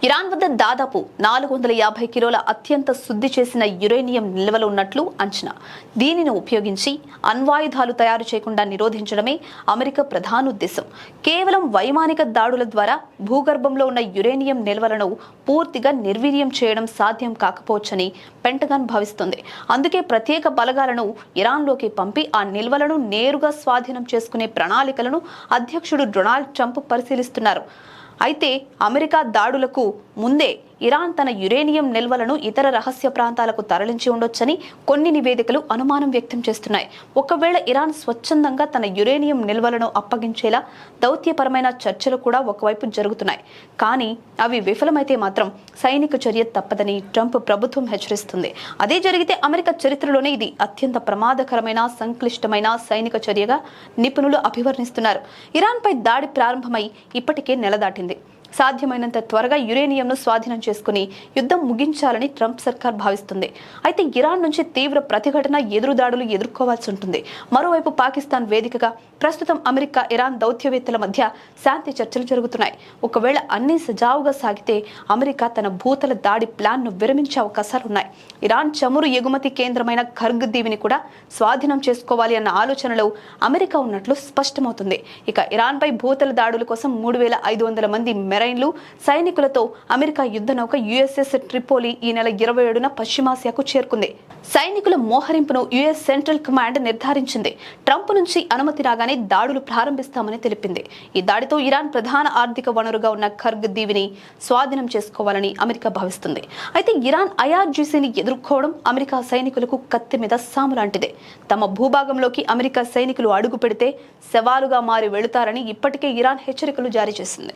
Iran వద్ద దాదాపు 450 కిలోల అత్యంత శుద్ధి చేసిన యురేనియం నిల్వలు ఉన్నట్లు అంచనా. దీనిని ఉపయోగించి అణ్వాయుధాలు తయారు చేయకుండా నిరోధించడమే అమెరికా ప్రధాన ఉద్దేశం. కేవలం వైమానిక దాడుల ద్వారా భూగర్భంలో ఉన్న యురేనియం నిల్వలను పూర్తిగా నిర్వీర్యం చేయడం సాధ్యం కాకపోవచ్చని పెంటగాన్ భావిస్తోంది. అందుకే ప్రత్యేక బలగాలను ఇరాన్లోకి పంపి ఆ నిల్వలను నేరుగా స్వాధీనం చేసుకునే ప్రణాళికలను అధ్యక్షుడు డొనాల్డ్ ట్రంప్ పరిశీలిస్తున్నారు. అయితే అమెరికా దాడులకు ముందే ఇరాన్ తన యురేనియం నిల్వలను ఇతర రహస్య ప్రాంతాలకు తరలించి ఉండొచ్చని కొన్ని నివేదికలు అనుమానం వ్యక్తం చేస్తున్నాయి. ఒకవేళ ఇరాన్ స్వచ్ఛందంగా తన యురేనియం నిల్వలను అప్పగించేలా దౌత్యపరమైన చర్చలు కూడా ఒకవైపు జరుగుతున్నాయి. కానీ అవి విఫలమైతే మాత్రం సైనిక చర్య తప్పదని ట్రంప్ ప్రభుత్వం హెచ్చరిస్తుంది. అదే జరిగితే అమెరికా చరిత్రలోనే ఇది అత్యంత ప్రమాదకరమైన సంక్లిష్టమైన సైనిక చర్యగా నిపుణులు అభివర్ణిస్తున్నారు. ఇరాన్పై దాడి ప్రారంభమై ఇప్పటికే నెల దాటింది. సాధ్యమైనంత త్వరగా యురేనియంను స్వాధీనం చేసుకుని యుద్ధం ముగించాలని ట్రంప్ సర్కార్ భావిస్తుంది. అయితే ఇరాన్ నుంచి తీవ్ర ప్రతిఘటన ఎదురుదాడులు ఎదుర్కోవాల్సి ఉంటుంది. మరోవైపు పాకిస్తాన్ వేదికగా ప్రస్తుతం అమెరికా ఇరాన్ దౌత్యవేత్తల మధ్య శాంతి చర్చలు జరుగుతున్నాయి. ఒకవేళ అన్ని సజావుగా సాగితే అమెరికా తన భూతల దాడి ప్లాన్ను విరమించే అవకాశాలున్నాయి. ఇరాన్ చమురు ఎగుమతి కేంద్రమైన ఖర్గ్ దీవిని కూడా స్వాధీనం చేసుకోవాలి అన్న ఆలోచనలో అమెరికా ఉన్నట్లు స్పష్టమవుతుంది. ఇక ఇరాన్పై భూతల దాడుల కోసం 3500 మంది మెరైన్లు సైనికులతో అమెరికా యుద్ధ నౌక యుఎస్ఎస్ ట్రిపోలి ఈ నెల 27న పశ్చిమాసియాకు చేరుకుంది. సైనికుల మోహరింపును యుఎస్ సెంట్రల్ కమాండ్ నిర్ధారించింది. ట్రంప్ నుంచి అనుమతి రాగానే దాడులు ప్రారంభిస్తామని తెలిపింది. ఈ దాడితో ఇరాన్ ప్రధాన ఆర్థిక వనరుగా ఉన్న ఖర్గ్ దీవిని స్వాధీనం చేసుకోవాలని అమెరికా భావిస్తుంది. అయితే ఇరాన్ ఐఆర్జీసీని ఎదుర్కోవడం అమెరికా సైనికులకు కత్తి మీద సాము లాంటిదే. తమ భూభాగంలోకి అమెరికా సైనికులు అడుగు పెడితే సవాలుగా మారి వెళుతారని ఇప్పటికే ఇరాన్ హెచ్చరికలు జారీ చేసింది.